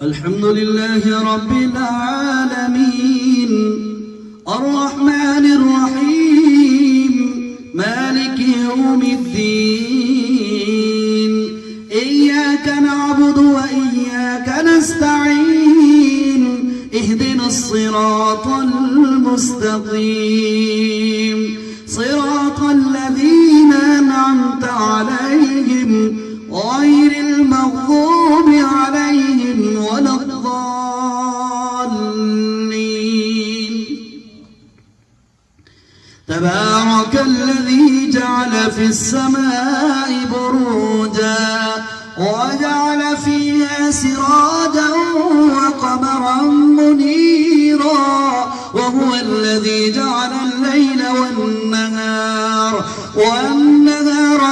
الحمد لله رب العالمين الرحمن الرحيم مالك يوم الدين إياك نعبد وإياك نستعين اهدنا الصراط المستقيم صراط الذين أنعمت عليهم غير المغضوب عليهم ولا الضالين. تبارك الذي جعل في السماء بروجا وجعل فيها سراجا وقمرا منيرا وهو الذي جعل الليل والنهار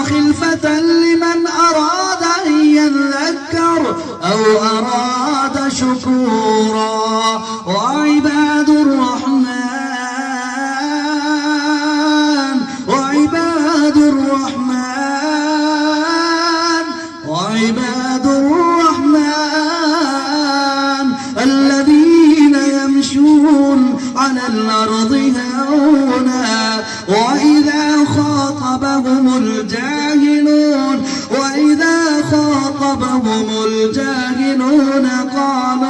خلفة لمن أراد أن يذكر أو أراد شكورا. وعباد الرحمن الذين يمشون على الأرض هونا وإذا خاطبهم الجاهلون قالوا